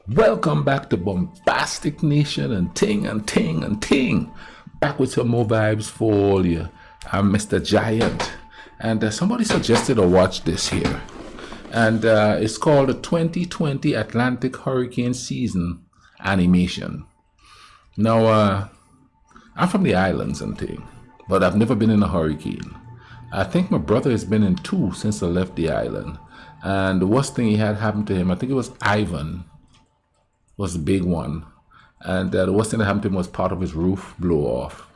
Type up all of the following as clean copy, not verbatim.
Welcome back to Bombastic Nation and Ting and Ting and Ting. Back with some more vibes for all you. I'm Mr. Giant. And somebody suggested to watch this here. And it's called the 2020 Atlantic Hurricane Season Animation. Now, I'm from the islands and Ting, but I've never been in a hurricane. I think my brother has been in two since I left the island. And the worst thing he had happened to him, I think it was Ivan, was the big one. And the worst thing that happened to him was part of his roof blew off.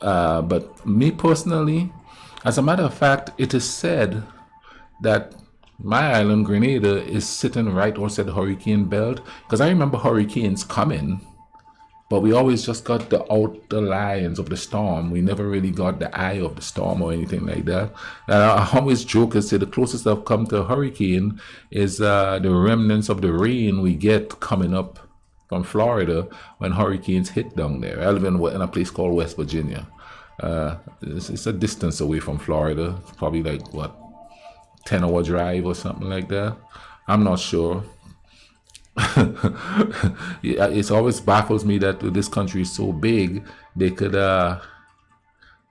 But me personally, as a matter of fact, it is said that my island, Grenada, is sitting right outside the hurricane belt. Because I remember hurricanes coming, but we always just got the outer lines of the storm. We never really got the eye of the storm or anything like that. And I always joke and say the closest I've come to a hurricane is the remnants of the rain we get coming up from Florida when hurricanes hit down there. I live in a place called West Virginia. It's a distance away from Florida. It's probably like, what, 10-hour drive or something like that. I'm not sure. It always baffles me that this country is so big, they could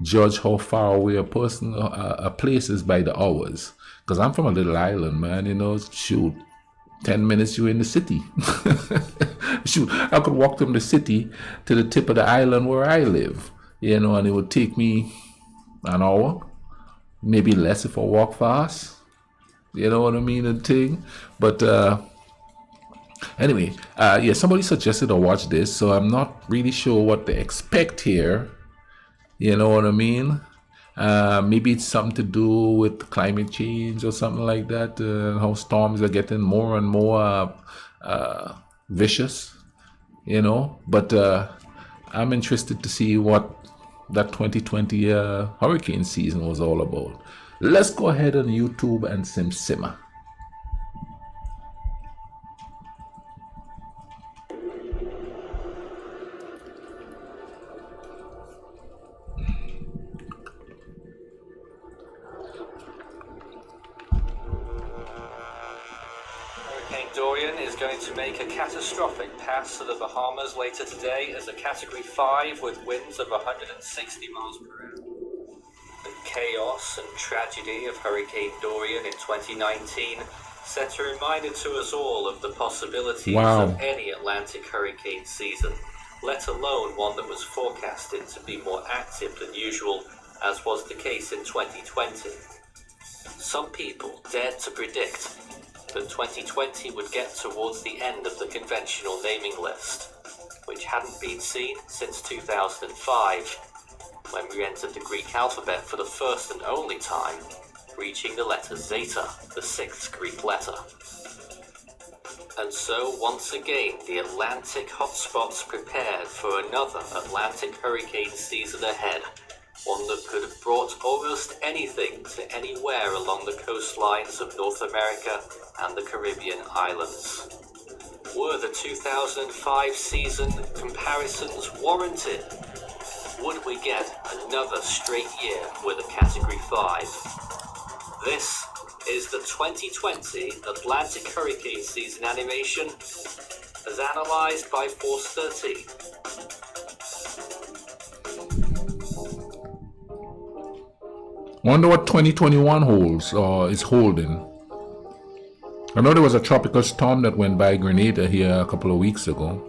judge how far away a place is by the hours. Because I'm from a little island, man, shoot, 10 minutes you're in the city. Shoot, I could walk from the city to the tip of the island where I live, and it would take me an hour, maybe less if I walk fast. You know what I mean? And thing. But anyway, somebody suggested to watch this, so I'm not really sure what to expect here. You know what I mean? Maybe it's something to do with climate change or something like that. How storms are getting more and more vicious, But I'm interested to see what that 2020 hurricane season was all about. Let's go ahead on YouTube and simmer. Dorian is going to make a catastrophic pass to the Bahamas later today as a Category 5 with winds of 160 miles per hour. The chaos and tragedy of Hurricane Dorian in 2019 set a reminder to us all of the possibilities of any Atlantic hurricane season, let alone one that was forecasted to be more active than usual, as was the case in 2020. Some people dared to predict that 2020 would get towards the end of the conventional naming list, which hadn't been seen since 2005, when we entered the Greek alphabet for the first and only time, reaching the letter Zeta, the sixth Greek letter. And so, once again, the Atlantic hotspots prepared for another Atlantic hurricane season ahead, one that could have brought almost anything to anywhere along the coastlines of North America and the Caribbean islands. Were the 2005 season comparisons warranted? Would we get another straight year with a Category 5? This is the 2020 Atlantic Hurricane Season animation as analysed by Force 13. Wonder what 2021 holds or is holding. I know there was a tropical storm that went by Grenada here a couple of weeks ago.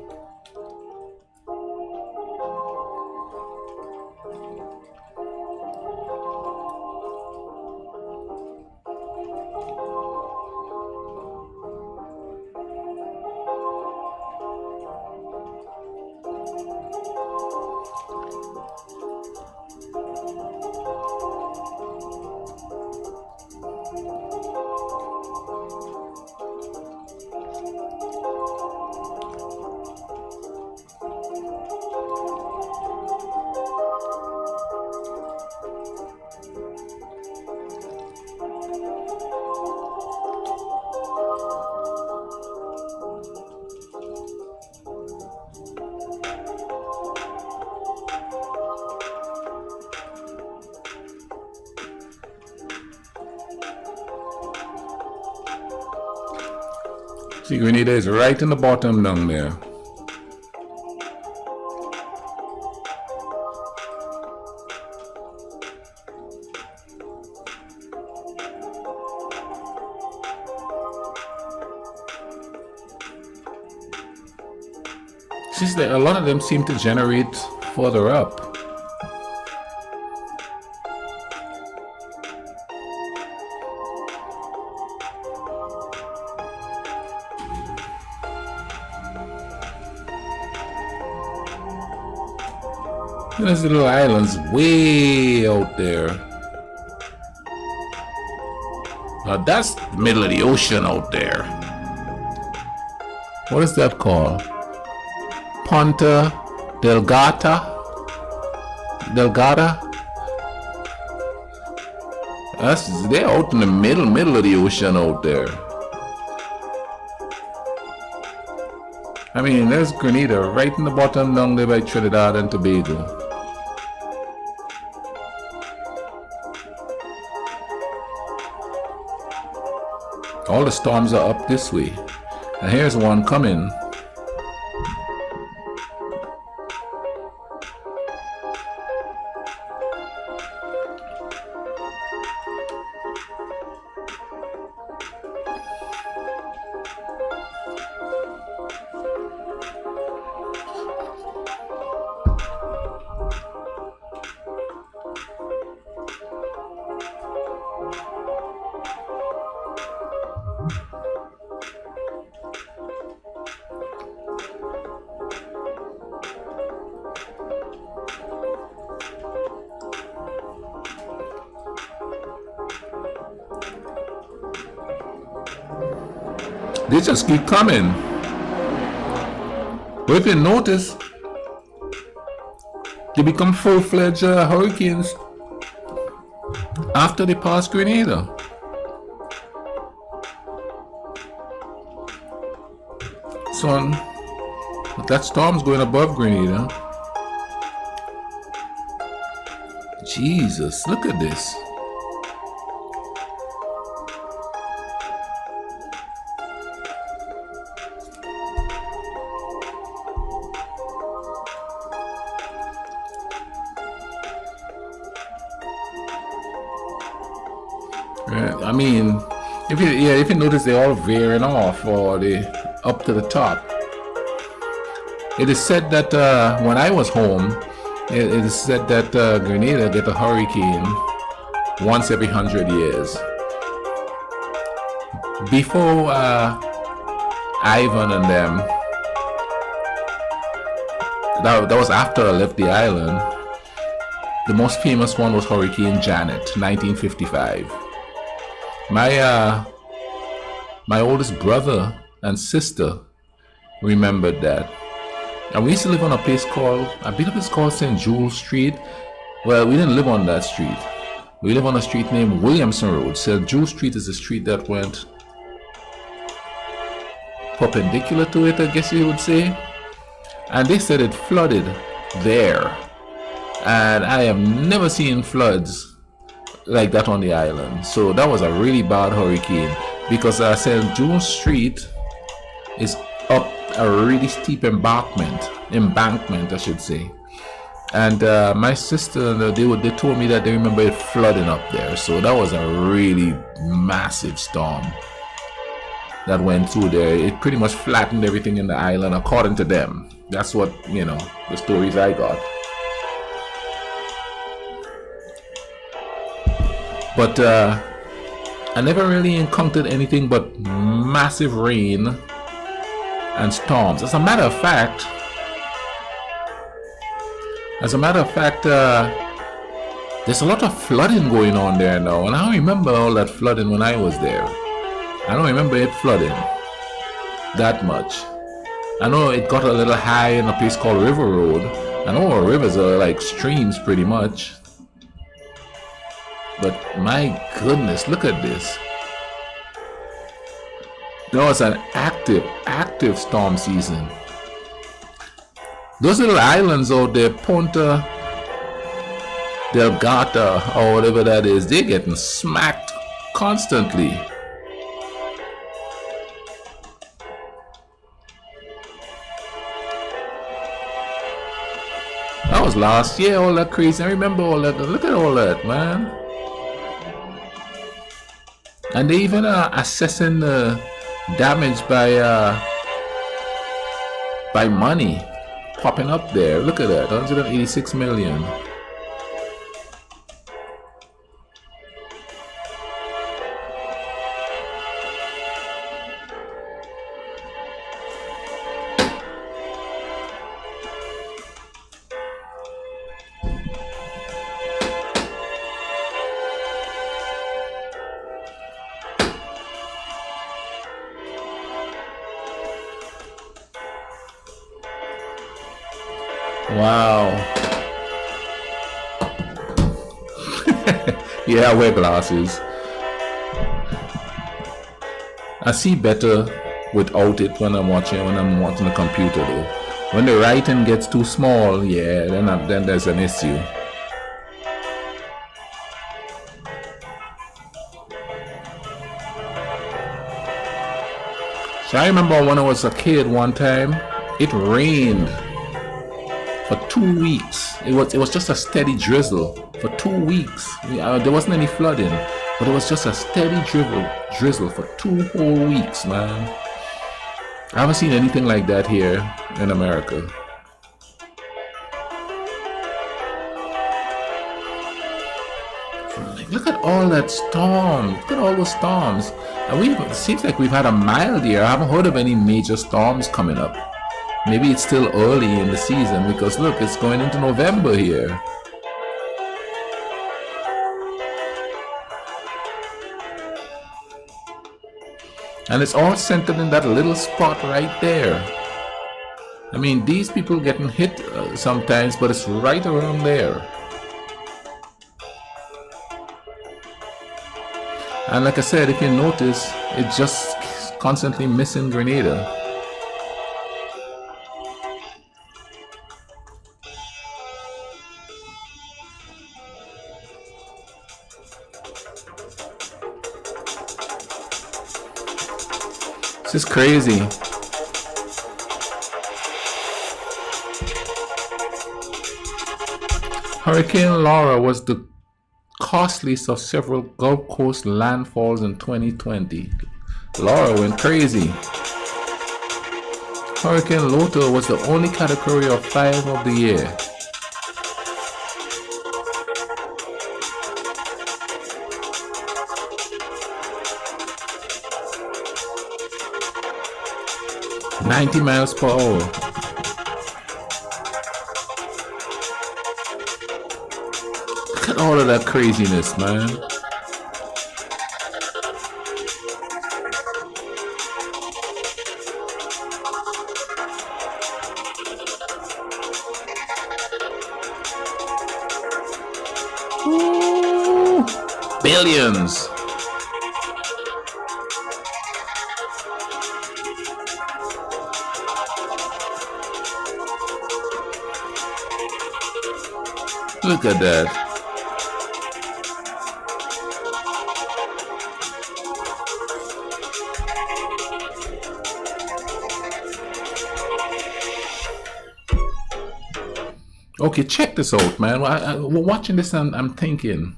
See, Grenada is right in the bottom down there. Since a lot of them seem to generate further up. There's little islands way out there. Now that's the middle of the ocean out there. What is that called? Ponta Delgata? They're out in the middle of the ocean out there. I mean, there's Grenada right in the bottom down there by Trinidad and Tobago. All the storms are up this way. And here's one coming. They just keep coming. But if you notice, they become full-fledged hurricanes after they pass Grenada. So that storm's going above Grenada. Jesus, look at this. I mean, if you notice, they're all veering off or they up to the top. It is said that when I was home, it is said that Grenada get a hurricane once every 100 years. Before Ivan and them, that was after I left the island. The most famous one was Hurricane Janet, 1955. My oldest brother and sister remembered that. And we used to live on a place called, I believe it's called St. Jules Street. Well, we didn't live on that street. We live on a street named Williamson Road. St. Jules Street is a street that went perpendicular to it, I guess you would say. And they said it flooded there. And I have never seen floods like that on the island. So that was a really bad hurricane, because St. Jules Street is up a really steep embankment I should say. And my sister, they told me that they remember it flooding up there. So that was a really massive storm that went through there. It pretty much flattened everything in the island, according to them. That's what, the stories I got. But I never really encountered anything but massive rain and storms. As a matter of fact, there's a lot of flooding going on there now, and I don't remember all that flooding when I was there. I don't remember it flooding that much. I know it got a little high in a place called River Road. I know our rivers are like streams pretty much. But my goodness, look at this. Now it's an active storm season. Those little islands out there, Ponta Delgata or whatever that is, they're getting smacked constantly. was last year, all that crazy. I remember all that. Look at all that, man. And they even assessing the damage by money popping up there. Look at that, 186 million. Wow. Yeah, I wear glasses. I see better without it when I'm watching the computer though. When the writing gets too small, yeah, then there's an issue. So I remember when I was a kid one time, it rained for 2 weeks. It was just a steady drizzle for 2 weeks. There wasn't any flooding, but it was just a steady drizzle for 2 whole weeks, man. I haven't seen anything like that here in America. Look at all that storm. Look at all those storms. And it seems like we've had a mild year. I haven't heard of any major storms coming up. Maybe it's still early in the season because look, it's going into November here. And it's all centered in that little spot right there. I mean, these people getting hit sometimes, but it's right around there. And like I said, if you notice, it's just constantly missing Grenada. This is crazy. Hurricane Laura was the costliest of several Gulf Coast landfalls in 2020. Laura went crazy. Hurricane Lota was the only category of 5 of the year. $90 miles per hour. Look at all of that craziness, man. Ooh, billions. Look at that. Okay, check this out, man. We're watching this and I'm thinking,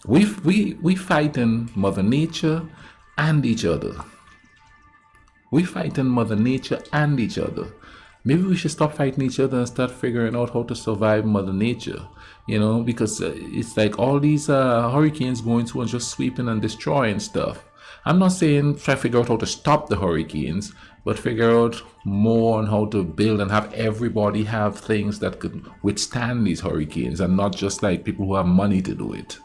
we fighting Mother Nature and each other. We fighting Mother Nature and each other. Maybe we should stop fighting each other and start figuring out how to survive Mother Nature, you know, because it's like all these hurricanes going through and just sweeping and destroying stuff. I'm not saying try to figure out how to stop the hurricanes, but figure out more on how to build and have everybody have things that could withstand these hurricanes and not just like people who have money to do it.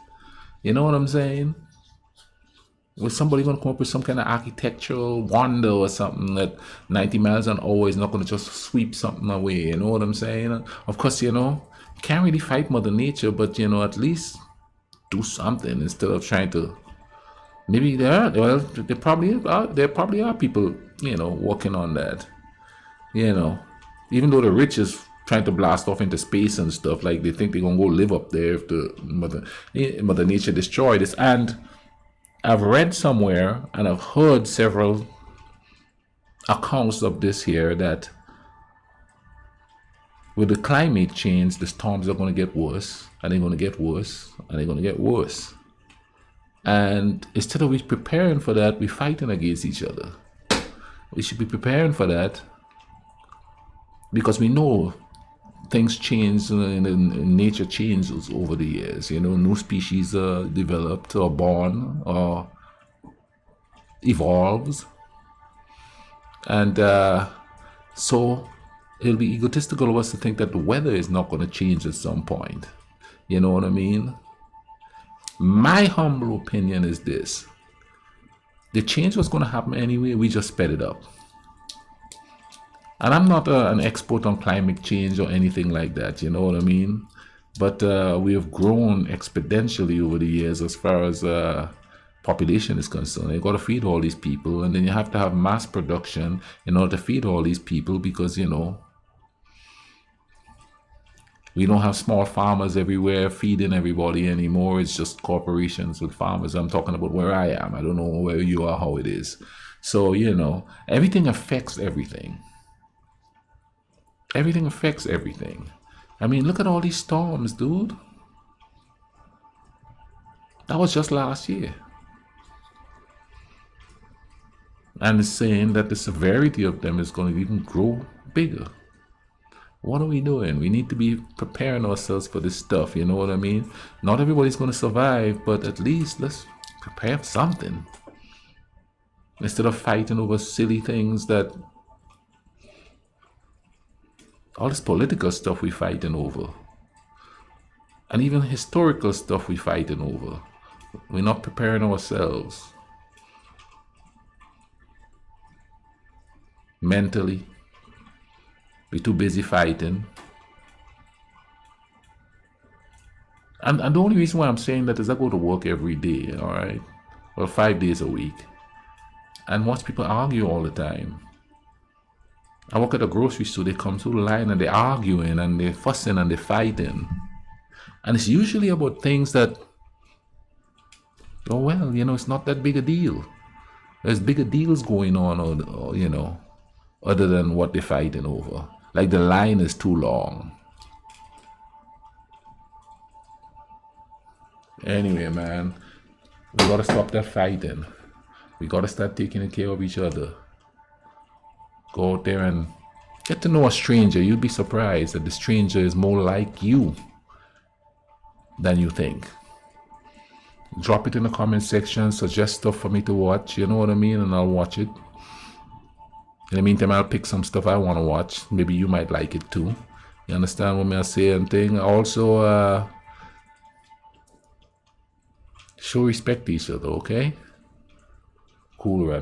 You know what I'm saying? Was somebody going to come up with some kind of architectural wonder or something that 90 miles an hour is not going to just sweep something away? You know what I'm saying? Of course, you know, you can't really fight Mother Nature, but, you know, at least do something instead of trying to. Maybe there probably are people, you know, working on that. You know, even though the rich is trying to blast off into space and stuff, like they think they're going to go live up there if the Mother Nature destroyed this. And I've read somewhere and I've heard several accounts of this here that with the climate change, the storms are going to get worse, and they're going to get worse, and they're going to get worse. And instead of we preparing for that, we're fighting against each other. We should be preparing for that because we know things change and nature changes over the years. You know, new species are developed or born or evolves. And so it'll be egotistical of us to think that the weather is not going to change at some point. You know what I mean? My humble opinion is this. The change was going to happen anyway, we just sped it up. And I'm not an expert on climate change or anything like that, you know what I mean? But we have grown exponentially over the years as far as population is concerned. You've got to feed all these people, and then you have to have mass production in order to feed all these people because, you know, we don't have small farmers everywhere feeding everybody anymore. It's just corporations with farmers. I'm talking about where I am. I don't know where you are, how it is. So, you know, everything affects everything. Everything affects everything. I mean, look at all these storms, dude. That was just last year. And it's saying that the severity of them is going to even grow bigger. What are we doing? We need to be preparing ourselves for this stuff, you know what I mean? Not everybody's going to survive, but at least let's prepare for something. Instead of fighting over silly things that... all this political stuff we're fighting over. And even historical stuff we're fighting over. We're not preparing ourselves. Mentally. We're too busy fighting. And the only reason why I'm saying that is I go to work every day, all right? Well, 5 days a week. And watch people argue all the time. I work at a grocery store, they come through the line and they're arguing and they're fussing and they're fighting. And it's usually about things that, oh, well, you know, it's not that big a deal. There's bigger deals going on, or you know, other than what they're fighting over. Like the line is too long. Anyway, man, we gotta stop that fighting. We gotta start taking care of each other. Go out there and get to know a stranger. You'll be surprised that the stranger is more like you than you think. Drop it in the comment section. Suggest stuff for me to watch. You know what I mean? And I'll watch it. In the meantime, I'll pick some stuff I want to watch. Maybe you might like it too. You understand what I say and thing? Also, show respect to each other, okay? Cool, right?